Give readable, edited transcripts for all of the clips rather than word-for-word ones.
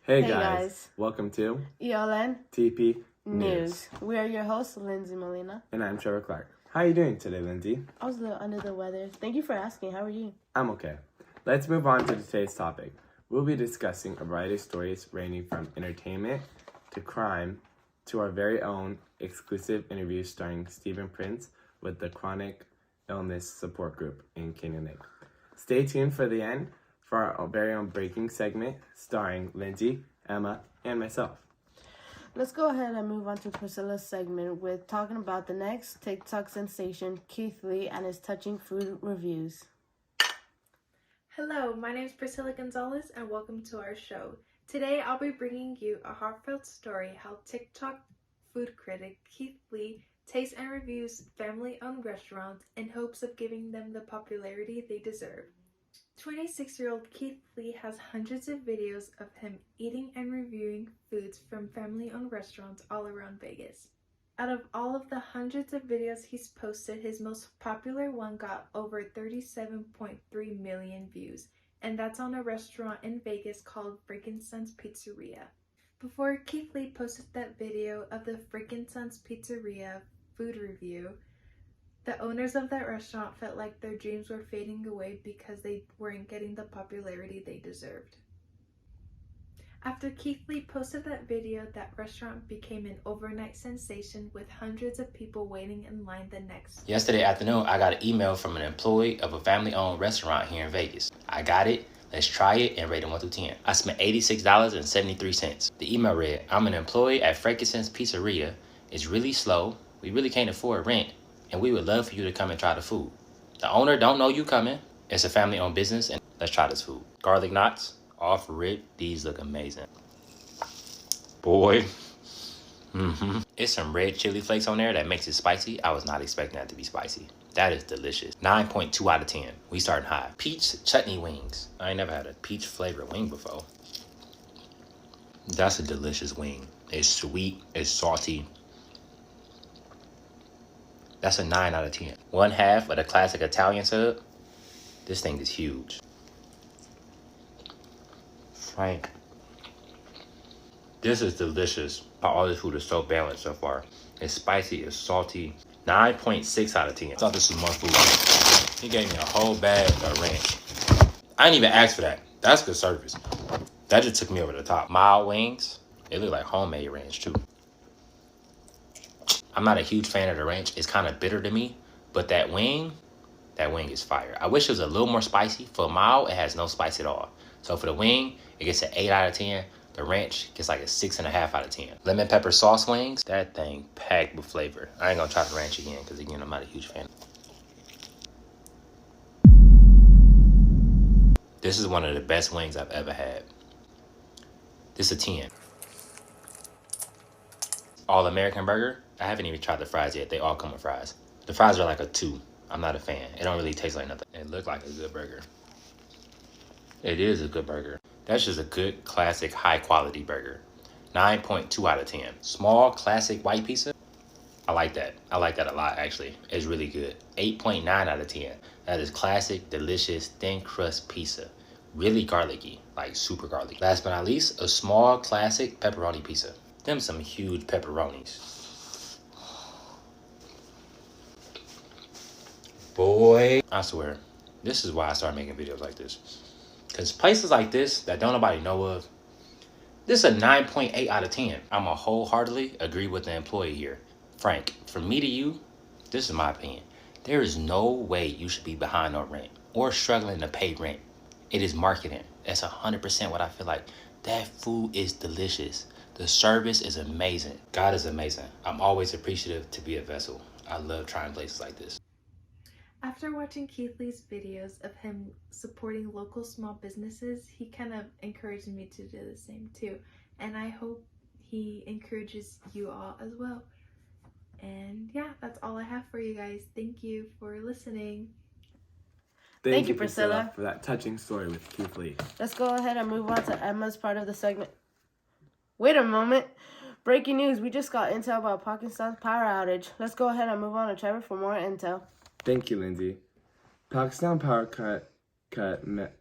Hey Hey guys, guys. welcome to ELN TP News. We are your hosts, Lindsay Molina. And I'm Trevor Clark. How are you doing today, Lindsay? I was a little under the weather. Thank you for asking. How are you? I'm okay. Let's move on to today's topic. We'll be discussing a variety of stories ranging from entertainment to crime to our very own exclusive interview starring Stephen Prince with the Chronic Illness Support Group in Canyon Lake. Stay tuned for the end for our very own breaking segment starring Lindsay, Emma, and myself. Let's go ahead and move on to Priscilla's segment with talking about the next TikTok sensation, Keith Lee, and his touching food reviews. Hello, my name is Priscilla Gonzalez and welcome to our show. Today I'll be bringing you a heartfelt story how TikTok food critic Keith Lee tastes and reviews family-owned restaurants in hopes of giving them the popularity they deserve. 26-year-old Keith Lee has hundreds of videos of him eating and reviewing foods from family-owned restaurants all around Vegas. Out of all of the hundreds of videos he's posted, his most popular one got over 37.3 million views, and that's on a restaurant in Vegas called Frickin' Sons Pizzeria. Before Keith Lee posted that video of the Frickin' Sons Pizzeria food review, the owners of that restaurant felt like their dreams were fading away because they weren't getting the popularity they deserved. After Keith Lee posted that video, that restaurant became an overnight sensation with hundreds of people waiting in line the next. Yesterday afternoon, I got an email from an employee of a family-owned restaurant here in Vegas. I got it. Let's try it and rate it 1 through 10. I spent $86.73. The email read, I'm an employee at Frankincense Pizzeria. It's really slow. We really can't afford rent. And we would love for you to come and try the food. The owner don't know you coming. It's a family-owned business, and let's try this food. Garlic knots, off rib. These look amazing. Boy. It's some red chili flakes on there that makes it spicy. I was not expecting that to be spicy. That is delicious. 9.2 out of 10. We starting high. Peach chutney wings. I ain't never had a peach flavored wing before. That's a delicious wing. It's sweet. It's salty. That's a 9 out of 10. 1/2 of the classic Italian sub. This thing is huge. Frank. This is delicious. All this food is so balanced so far. It's spicy, it's salty. 9.6 out of 10. I thought this was more food. He gave me a whole bag of ranch. I didn't even ask for that. That's good service. That just took me over the top. Mild wings. They look like homemade ranch too. I'm not a huge fan of the ranch. It's kind of bitter to me, but that wing is fire. I wish it was a little more spicy. For mild, it has no spice at all. So for the wing, it gets an 8 out of 10. The ranch gets like a 6.5 out of 10. Lemon pepper sauce wings, that thing packed with flavor. I ain't gonna try the ranch again because again, I'm not a huge fan. This is one of the best wings I've ever had. This is a 10. All American burger. I haven't even tried the fries yet. They all come with fries. The fries are like a 2. I'm not a fan. It don't really taste like nothing. It looked like a good burger. It is a good burger. That's just a good, classic, high-quality burger. 9.2 out of 10. Small, classic white pizza. I like that. I like that a lot, actually. It's really good. 8.9 out of 10. That is classic, delicious, thin crust pizza. Really garlicky, like super garlicky. Last but not least, a small, classic pepperoni pizza. Them some huge pepperonis. Boy, I swear, this is why I started making videos like this. Because places like this that don't nobody know of, this is a 9.8 out of 10. I'm a wholeheartedly agree with the employee here. Frank, from me to you, this is my opinion. There is no way you should be behind on rent or struggling to pay rent. It is marketing. That's 100% what I feel like. That food is delicious. The service is amazing. God is amazing. I'm always appreciative to be a vessel. I love trying places like this. After watching Keith Lee's videos of him supporting local small businesses, he kind of encouraged me to do the same too. And I hope he encourages you all as well. And yeah, that's all I have for you guys. Thank you for listening. Thank you, Priscilla, for that touching story with Keith Lee. Let's go ahead and move on to Emma's part of the segment. Wait a moment. Breaking news. We just got intel about Pakistan's power outage. Let's go ahead and move on to Trevor for more intel. Thank you, Lindsay. Pakistan power cut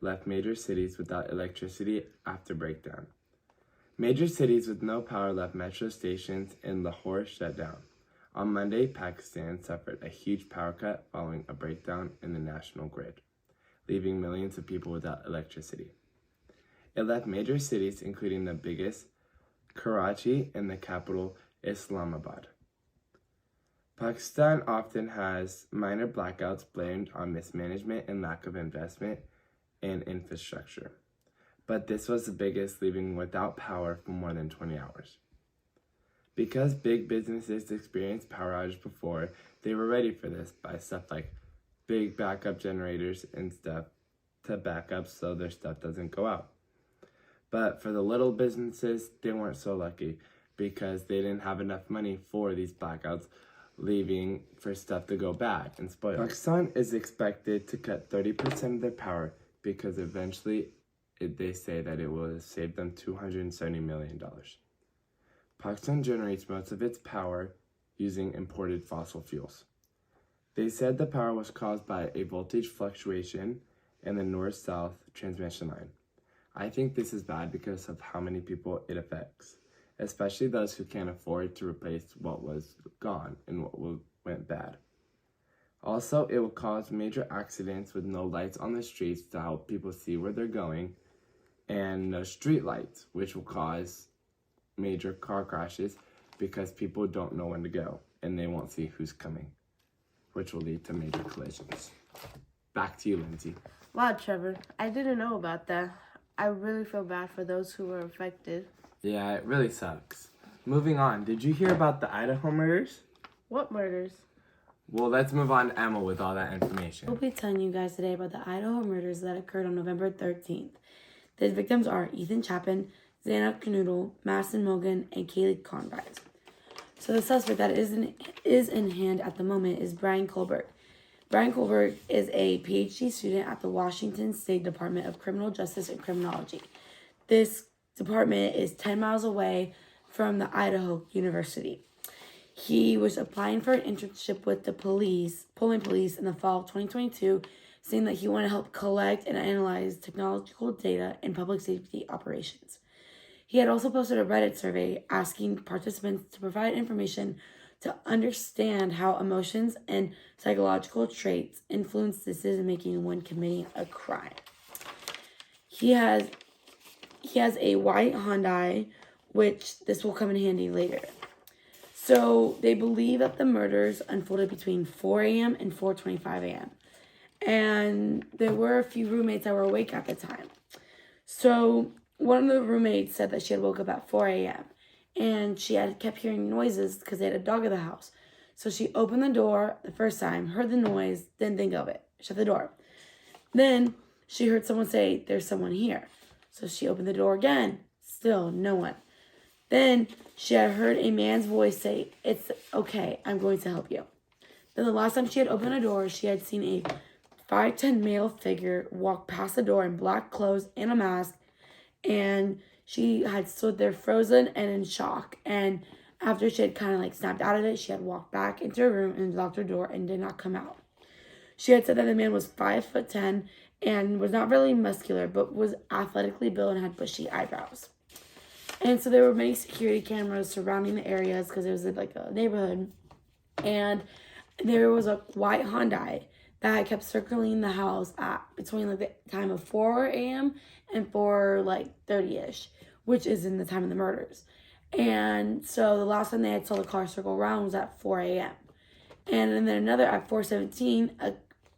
left major cities without electricity after breakdown. Major cities with no power left metro stations and Lahore shut down. On Monday, Pakistan suffered a huge power cut following a breakdown in the national grid, leaving millions of people without electricity. It left major cities, including the biggest, Karachi, and the capital, Islamabad. Pakistan often has minor blackouts blamed on mismanagement and lack of investment in infrastructure. But this was the biggest, leaving without power for more than 20 hours. Because big businesses experienced power outages before, they were ready for this by stuff like big backup generators and stuff to back up so their stuff doesn't go out. But for the little businesses, they weren't so lucky because they didn't have enough money for these blackouts, leaving for stuff to go bad and spoil. Pakistan is expected to cut 30% of their power because eventually they say that it will save them $270 million. Pakistan generates most of its power using imported fossil fuels. They said the power was caused by a voltage fluctuation in the north-south transmission line. I think this is bad because of how many people it affects, especially those who can't afford to replace what was gone and what went bad. Also, it will cause major accidents with no lights on the streets to help people see where they're going, and no street lights, which will cause major car crashes because people don't know when to go and they won't see who's coming, which will lead to major collisions. Back to you, Lindsay. Wow, Trevor, I didn't know about that. I really feel bad for those who were affected. Yeah, it really sucks. Moving on, did you hear about the Idaho murders? What murders? Well, let's move on to Emma with all that information. We'll be telling you guys today about the Idaho murders that occurred on November 13th. The victims are Ethan Chapin, Xana Kanoodle, Madison Mogan, and Kaylee Conrad. So the suspect that is in hand at the moment is Brian Kohlberg. Brian Kohlberg is a PhD student at the Washington State Department of Criminal Justice and Criminology. This department is 10 miles away from the Idaho University. He was applying for an internship with the Pullman Police in the fall of 2022, saying that he wanted to help collect and analyze technological data in public safety operations. He had also posted a Reddit survey asking participants to provide information to understand how emotions and psychological traits influence decision-making when committing a crime. He has a white Hyundai, which this will come in handy later. So they believe that the murders unfolded between 4 a.m. and 4:25 a.m. And there were a few roommates that were awake at the time. So one of the roommates said that she had woke up at 4 a.m. and she had kept hearing noises because they had a dog in the house. So she opened the door the first time, heard the noise, didn't think of it, shut the door. Then she heard someone say, "There's someone here." So she opened the door again, still no one. Then she had heard a man's voice say, "It's okay, I'm going to help you." Then the last time she had opened a door, she had seen a 5'10" male figure walk past the door in black clothes and a mask, and she had stood there frozen and in shock. And after she had kind of snapped out of it, she had walked back into her room and locked her door and did not come out. She had said that the man was 5'10" and was not really muscular, but was athletically built and had bushy eyebrows. And so there were many security cameras surrounding the areas because it was like a neighborhood. And there was a white Hyundai that kept circling the house at between the time of 4 a.m. and 4:30ish, which is in the time of the murders. And so the last time they had saw the car circle around was at 4 a.m. And then another at 4:17, a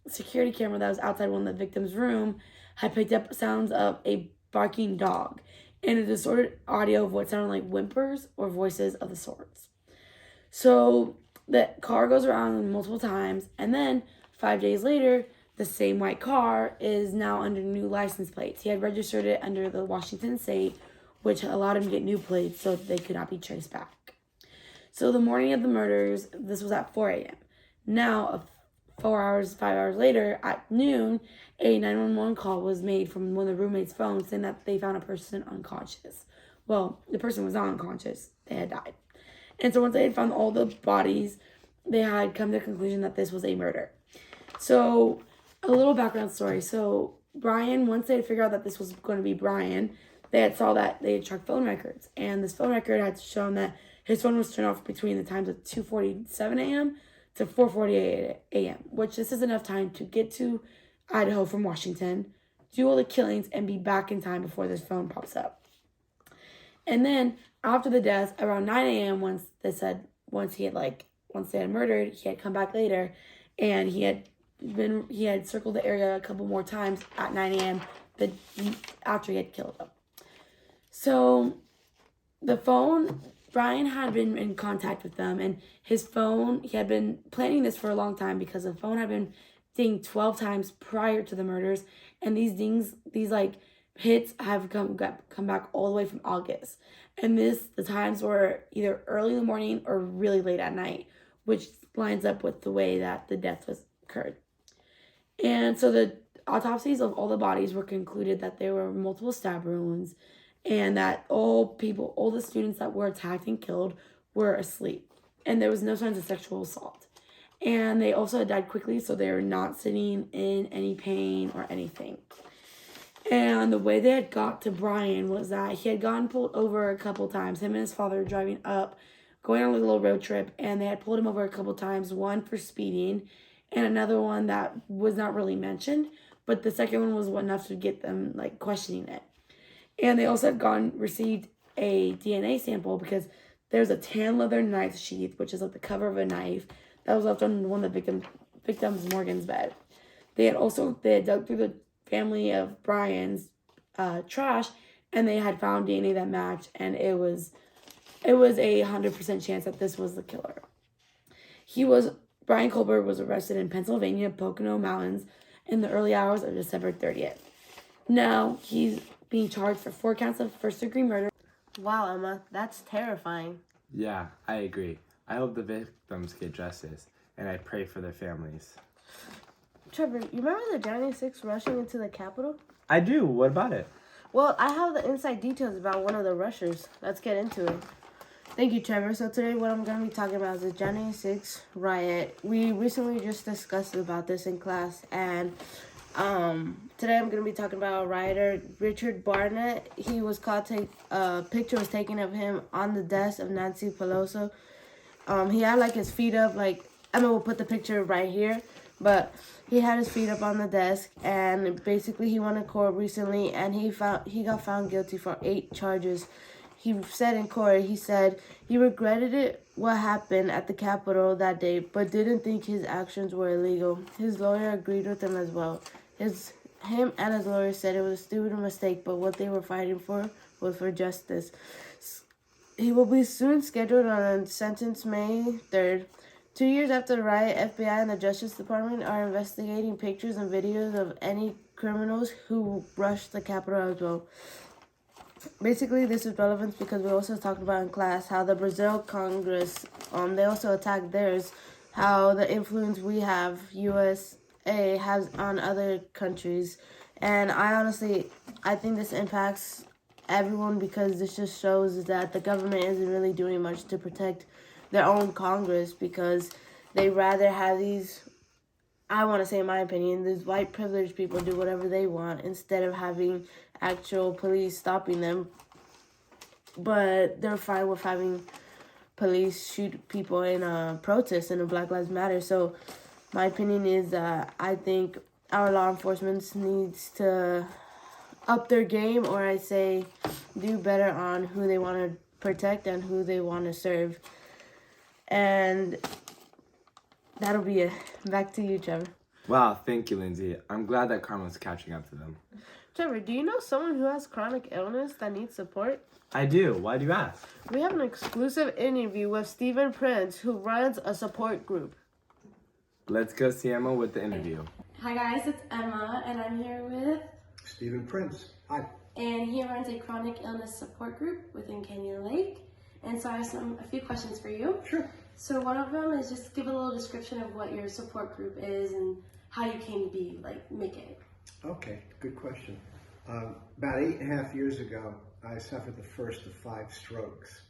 security camera that was outside one of the victim's room had picked up sounds of a barking dog and a distorted audio of what sounded like whimpers or voices of the sorts. So the car goes around multiple times, and then 5 days later, the same white car is now under new license plates. He had registered it under the Washington State, which allowed him to get new plates so they could not be traced back. So the morning of the murders, this was at 4 a.m. Now, 5 hours later, at noon, a 911 call was made from one of the roommates' phones saying that they found a person unconscious. Well, the person was not unconscious. They had died. And so once they had found all the bodies, they had come to the conclusion that this was a murder. So a little background story. So Brian, once they had figured out that this was going to be Brian, they had saw that they had checked phone records, and this phone record had shown that his phone was turned off between the times of 2:47 a.m. to 4:48 a.m., which this is enough time to get to Idaho from Washington, do all the killings, and be back in time before this phone pops up. And then after the death, around 9 a.m., once they had murdered, he had come back later, and he had circled the area a couple more times at 9 a.m. After he had killed them. So the phone, Brian had been in contact with them, and his phone, he had been planning this for a long time because the phone had been dinged 12 times prior to the murders, and these hits have come back all the way from August. And the times were either early in the morning or really late at night, which lines up with the way that the death was occurred. And so the autopsies of all the bodies were concluded that there were multiple stab wounds, and that all the students that were attacked and killed were asleep, and there was no signs of sexual assault. And they also died quickly, so they were not sitting in any pain or anything. And the way they had got to Brian was that he had gotten pulled over a couple times. Him and his father were driving up, going on a little road trip, and they had pulled him over a couple times, one for speeding, and another one that was not really mentioned, but the second one was enough to get them questioning it. And they also had received a DNA sample because there's a tan leather knife sheath, which is like the cover of a knife, that was left on one of the victim's Morgan's bed. They had dug through the family of Brian's trash, and they had found DNA that matched, and it was a 100% chance that this was the killer. Brian Colbert was arrested in Pennsylvania, Pocono Mountains, in the early hours of December 30th. Now he's being charged for 4 counts of first-degree murder. Wow, Emma, that's terrifying. Yeah, I agree. I hope the victims get justice, and I pray for their families. Trevor, you remember the January 6th rushing into the Capitol? I do. What about it? Well, I have the inside details about one of the rushers. Let's get into it. Thank you, Trevor. So today what I'm going to be talking about is the January 6th riot. We recently just discussed about this in class, and today I'm going to be talking about rioter Richard Barnett. He was caught a picture was taken of him on the desk of Nancy Pelosi. He had his feet up, Emma will put the picture right here, but he had his feet up on the desk, and basically he went to court recently, and he got found guilty for 8 charges. He said in court, he regretted what happened at the Capitol that day, but didn't think his actions were illegal. His lawyer agreed with him as well. Him and his lawyer said it was a stupid mistake, but what they were fighting for was for justice. He will be soon scheduled on a sentence May 3rd. 2 years after the riot, FBI and the Justice Department are investigating pictures and videos of any criminals who rushed the Capitol as well. Basically, this is relevant because we also talked about in class how the Brazil Congress, they also attacked theirs, how the influence we have, USA, has on other countries. And I think this impacts everyone because this just shows that the government isn't really doing much to protect their own Congress, because they rather have these, I want to say in my opinion, these white privileged people do whatever they want instead of having actual police stopping them. But they're fine with having police shoot people in a protest in a Black Lives Matter. So my opinion is that I think our law enforcement needs to up their game, or I say do better on who they want to protect and who they want to serve. And that'll be it. Back to you, Trevor. Wow, thank you, Lindsay. I'm glad that karma's catching up to them. Trevor, do you know someone who has chronic illness that needs support? I do. Why do you ask? We have an exclusive interview with Stephen Prince, who runs a support group. Let's go see Emma with the interview. Hi guys, it's Emma, and I'm here with Stephen Prince. Hi. and he runs a chronic illness support group within Canyon Lake. And so I have a few questions for you. Sure. So one of them is just give a little description of what your support group is and how you came to be, make it. Okay, good question. About 8.5 years ago, I suffered the first of 5 strokes.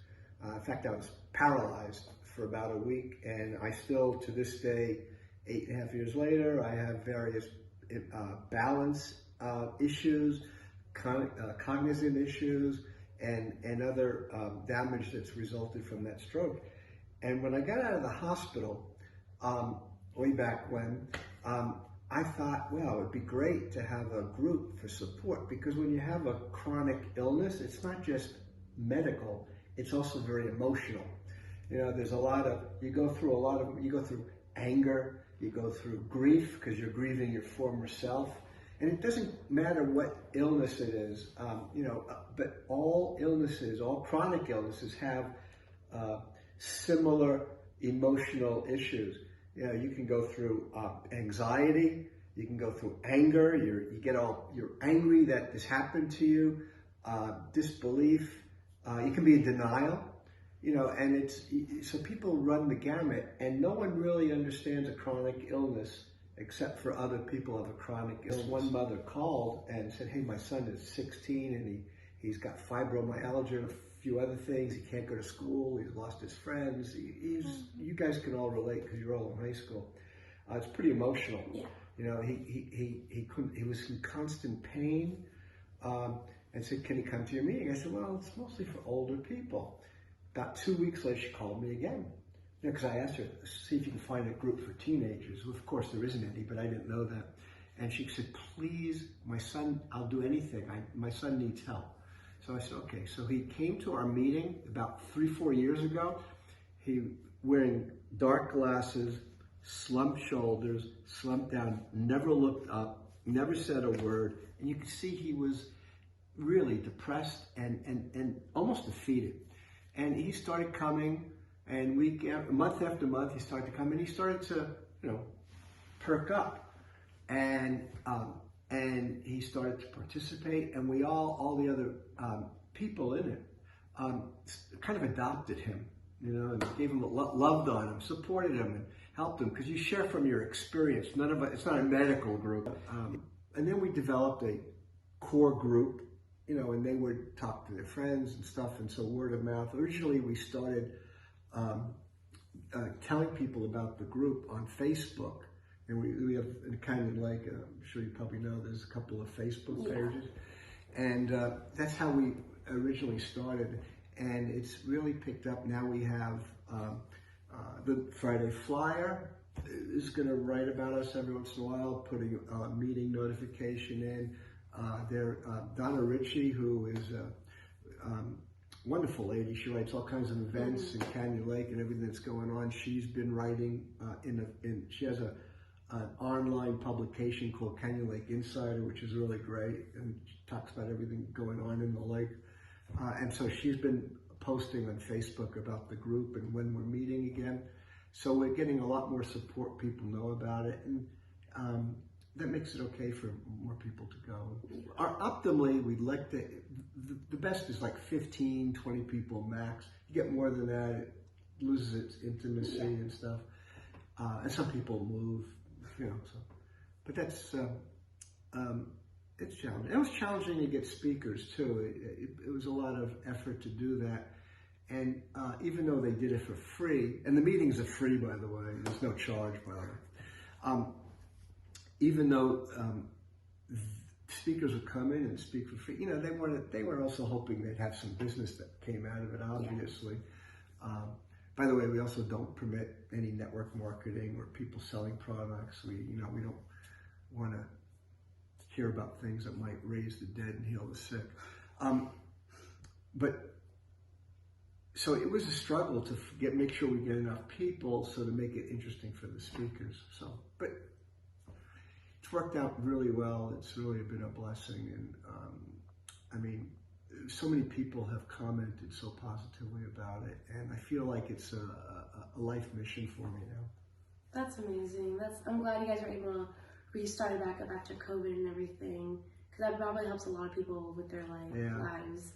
In fact, I was paralyzed for about a week, and I still, to this day, 8.5 years later, I have various balance issues, cognizant issues and other damage that's resulted from that stroke. And when I got out of the hospital, way back when, I thought, well, it would be great to have a group for support, because when you have a chronic illness, it's not just medical, it's also very emotional. You know, there's you go through anger, you go through grief because you're grieving your former self. And it doesn't matter what illness it is, but all illnesses, all chronic illnesses have similar emotional issues. You know, you can go through anxiety, you can go through anger, you're angry that this happened to you, disbelief, you can be in denial, and so people run the gamut, and no one really understands a chronic illness except for other people of a chronic illness. One mother called and said, hey, my son is 16 and he's got fibromyalgia and a few other things. He can't go to school. He's lost his friends. You guys can all relate because you're all in high school. It's pretty emotional. Yeah. He was in constant pain and said, can he come to your meeting? I said, well, it's mostly for older people. About 2 weeks later, she called me again. Because I asked her, see if you can find a group for teenagers. Well, of course, there isn't any, but I didn't know that. And she said, please, my son, I'll do anything. My son needs help. So I said, okay. So he came to our meeting about 3-4 years ago. He wearing dark glasses, slumped shoulders, slumped down, never looked up, never said a word. And you could see he was really depressed and almost defeated. And he started coming. And month after month, he started to come, and he started to, perk up, and he started to participate, and we all the other people in it, kind of adopted him, and gave him loved on him, supported him, and helped him, because you share from your experience. It's not a medical group, and then we developed a core group, and they would talk to their friends and stuff, and so word of mouth. Originally, we started telling people about the group on Facebook, and we have kind of like, I'm sure you probably know, there's a couple of Facebook pages, and that's how we originally started, and it's really picked up. Now we have the Friday Flyer is going to write about us every once in a while, putting a meeting notification in. Donna Ritchie, who is wonderful lady. She writes all kinds of events in Canyon Lake and everything that's going on. She's been writing she has an online publication called Canyon Lake Insider, which is really great, and she talks about everything going on in the lake. And so she's been posting on Facebook about the group and when we're meeting again. So we're getting a lot more support. People know about it, and that makes it okay for more people to go. Optimally, we'd like to, the best is like 15, 20 people max. You get more than that, it loses its intimacy and stuff. And some people move, but that's, it's challenging. It was challenging to get speakers too. It was a lot of effort to do that. And even though they did it for free, and the meetings are free, by the way, there's no charge, by the way. Even though speakers would come in and speak for free, they were also hoping they'd have some business that came out of it, obviously. By the way, we also don't permit any network marketing or people selling products. We don't want to hear about things that might raise the dead and heal the sick. So it was a struggle to make sure we get enough people so to make it interesting for the speakers. But it's worked out really well. It's really been a blessing, and so many people have commented so positively about it, and I feel like it's a life mission for me now. That's amazing. I'm glad you guys were able to restart it back up after COVID and everything, because that probably helps a lot of people with their lives.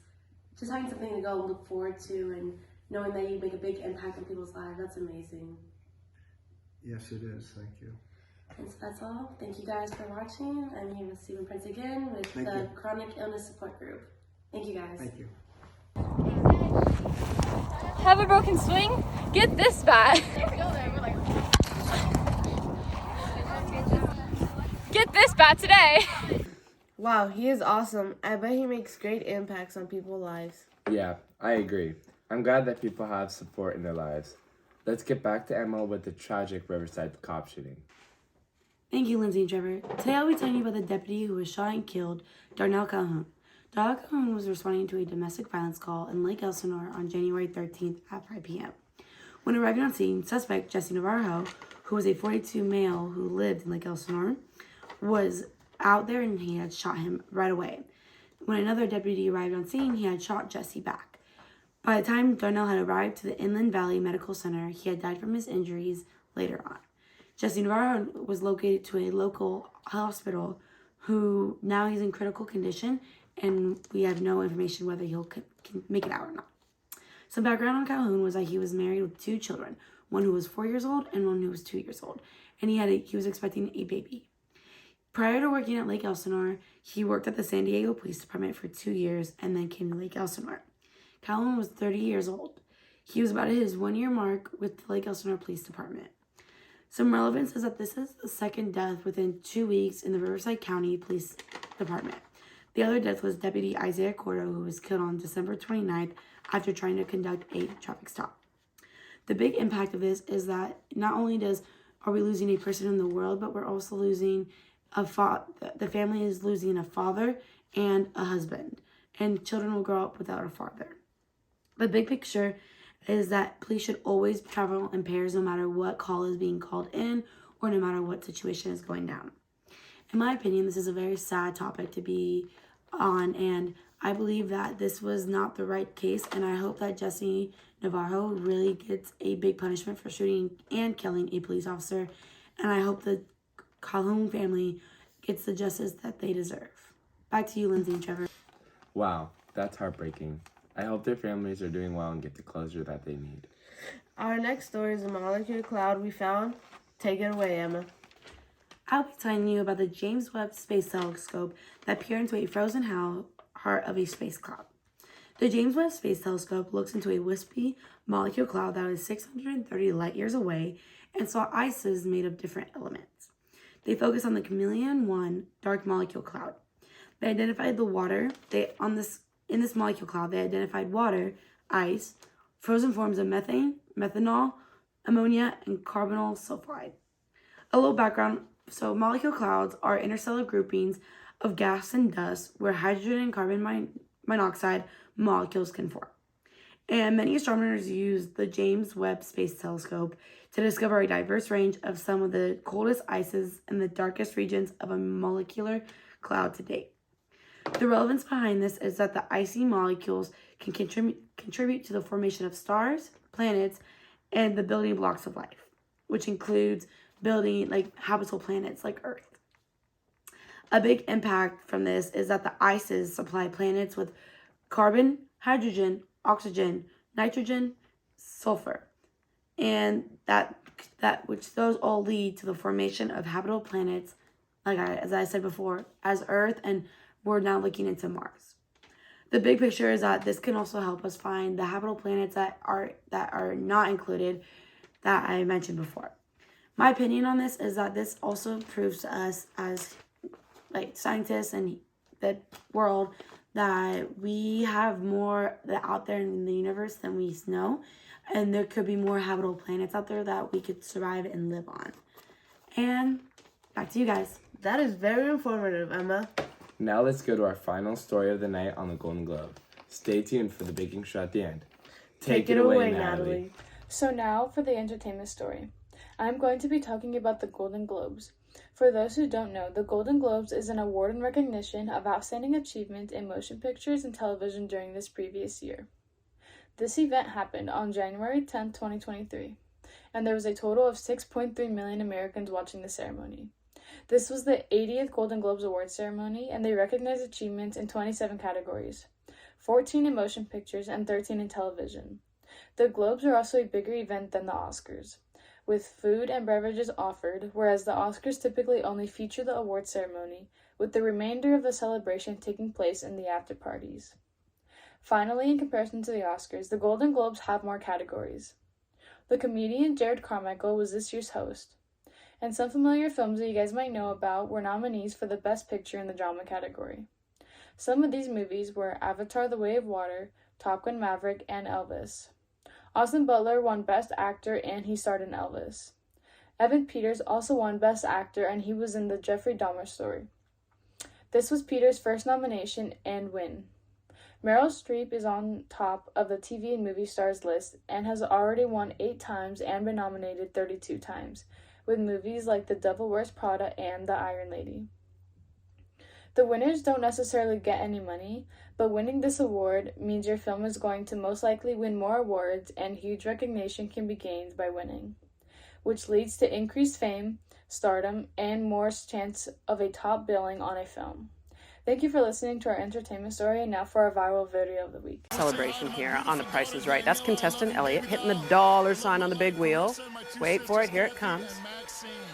Just having something to go and look forward to, and knowing that you make a big impact on people's lives, that's amazing. Yes, it is. Thank you. And so that's all. Thank you guys for watching. I'm here with Stephen Prince again with the Chronic Illness Support Group. Thank you guys. Thank you. Have a broken swing? Get this bat. Get this bat today. Wow, he is awesome. I bet he makes great impacts on people's lives. Yeah, I agree. I'm glad that people have support in their lives. Let's get back to Emma with the tragic Riverside cop shooting. Thank you, Lindsay and Trevor. Today I'll be telling you about the deputy who was shot and killed, Darnell Calhoun. Darnell Calhoun was responding to a domestic violence call in Lake Elsinore on January 13th at 5 p.m. When arriving on scene, suspect Jesse Navarro, who was a 42 male who lived in Lake Elsinore, was out there and he had shot him right away. When another deputy arrived on scene, he had shot Jesse back. By the time Darnell had arrived to the Inland Valley Medical Center, he had died from his injuries later on. Jesse Navarro was located to a local hospital who now he's in critical condition and we have no information whether he'll can make it out or not. Some background on Calhoun was that he was married with 2 children, one who was 4 years old and one who was 2 years old, and he was expecting a baby. Prior to working at Lake Elsinore, he worked at the San Diego Police Department for 2 years and then came to Lake Elsinore. Calhoun was 30 years old. He was about at his 1-year mark with the Lake Elsinore Police Department. Some relevance is that this is the second death within 2 weeks in the Riverside County Police Department. The other death was Deputy Isaiah Cordo, who was killed on December 29th after trying to conduct a traffic stop. The big impact of this is that not only are we losing a person in the world, but we're also losing the family is losing a father and a husband, and children will grow up without a father. The big picture is that police should always travel in pairs no matter what call is being called in or no matter what situation is going down. In my opinion, this is a very sad topic to be on, and I believe that this was not the right case, and I hope that Jesse Navarro really gets a big punishment for shooting and killing a police officer, and I hope the Calhoun family gets the justice that they deserve. Back to you, Lindsay and Trevor. Wow, that's heartbreaking. I hope their families are doing well and get the closure that they need. Our next story is a molecular cloud we found. Take it away, Emma. I'll be telling you about the James Webb Space Telescope that peered into a frozen heart of a space cloud. The James Webb Space Telescope looks into a wispy molecular cloud that is 630 light years away and saw ices made of different elements. They focused on the Chameleon-1 dark molecule cloud. They identified the water. In this molecule cloud, they identified water, ice, frozen forms of methane, methanol, ammonia, and carbonyl sulfide. A little background. So molecule clouds are interstellar groupings of gas and dust where hydrogen and carbon monoxide molecules can form. And many astronomers use the James Webb Space Telescope to discover a diverse range of some of the coldest ices in the darkest regions of a molecular cloud to date. The relevance behind this is that the icy molecules can contribute to the formation of stars, planets, and the building blocks of life, which includes building like habitable planets like Earth. A big impact from this is that the ices supply planets with carbon, hydrogen, oxygen, nitrogen, sulfur, and which those all lead to the formation of habitable planets, as I said before, as Earth, and we're now looking into Mars. The big picture is that this can also help us find the habitable planets that are not included that I mentioned before. My opinion on this is that this also proves to us as like scientists and the world that we have more out there in the universe than we know, and there could be more habitable planets out there that we could survive and live on. And back to you guys. That is very informative, Emma. Now let's go to our final story of the night on the Golden Globe. Stay tuned for the baking show at the end. Take it away, Natalie. So now for the entertainment story. I'm going to be talking about the Golden Globes. For those who don't know, the Golden Globes is an award in recognition of outstanding achievement in motion pictures and television during this previous year. This event happened on January 10, 2023, and there was a total of 6.3 million Americans watching the ceremony. This was the 80th Golden Globes Award ceremony, and they recognized achievements in 27 categories, 14 in motion pictures and 13 in television. The Globes are also a bigger event than the Oscars, with food and beverages offered, whereas the Oscars typically only feature the award ceremony, with the remainder of the celebration taking place in the after parties. Finally, in comparison to the Oscars, the Golden Globes have more categories. The comedian Jared Carmichael was this year's host, and some familiar films that you guys might know about were nominees for the Best Picture in the Drama category. Some of these movies were Avatar: The Way of Water, Top Gun: Maverick, and Elvis. Austin Butler won Best Actor and he starred in Elvis. Evan Peters also won Best Actor and he was in the Jeffrey Dahmer story. This was Peters' first nomination and win. Meryl Streep is on top of the TV and movie stars list and has already won 8 times and been nominated 32 times, with movies like The Devil Wears Prada and The Iron Lady. The winners don't necessarily get any money, but winning this award means your film is going to most likely win more awards and huge recognition can be gained by winning, which leads to increased fame, stardom, and more chance of a top billing on a film. Thank you for listening to our entertainment story, and now for our viral video of the week. Celebration here on The Price is Right. That's contestant Elliot hitting the dollar sign on the big wheel. Wait for it, here it comes.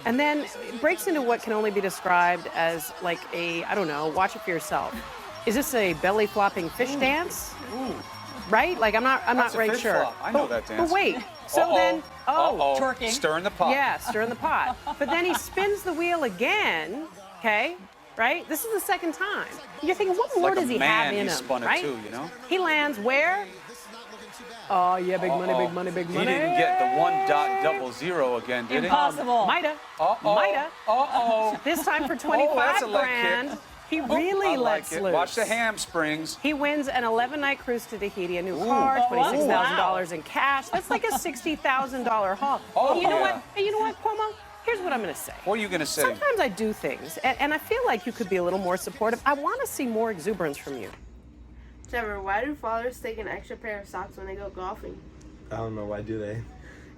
And then it breaks into what can only be described as like a, I don't know, watch it for yourself. Is this a belly flopping fish dance? Ooh. Right? Like I'm not right fish sure. flop. I know that dance. But wait, so then twerking. Stirring the pot. Yeah, stirring the pot. But then he spins the wheel again, okay? Right? This is the second time. You're thinking, what more does he have in him? Spun right? it too, you know? He lands where? Oh, yeah, big money, big money, big money. He didn't get the 1.00 again, did he? Impossible. Mida. Uh-oh. Mida. Uh-oh. This time for that's 25 a leg grand. kick. He really I like lets it. loose. Watch the hamstrings. He wins an 11-night cruise to Tahiti, a new car, $26,000 in cash. That's like a $60,000 haul. Oh, And you know yeah. what? And you know what, Cuomo? Here's what I'm going to say. What are you going to say? Sometimes I do things, and I feel like you could be a little more supportive. I want to see more exuberance from you. Trevor, why do fathers take an extra pair of socks when they go golfing? I don't know, why do they?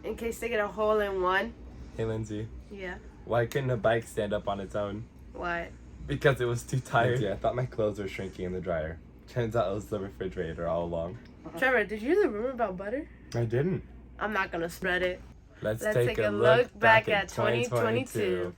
In case they get a hole in one? Hey, Lindsay, Yeah. why couldn't a bike stand up on its own? Why? Because it was too tired. Yeah, I thought my clothes were shrinking in the dryer. Turns out it was the refrigerator all along. Trevor, did you hear the rumor about butter? I didn't. I'm not gonna spread it. Let's take a look back at 2022.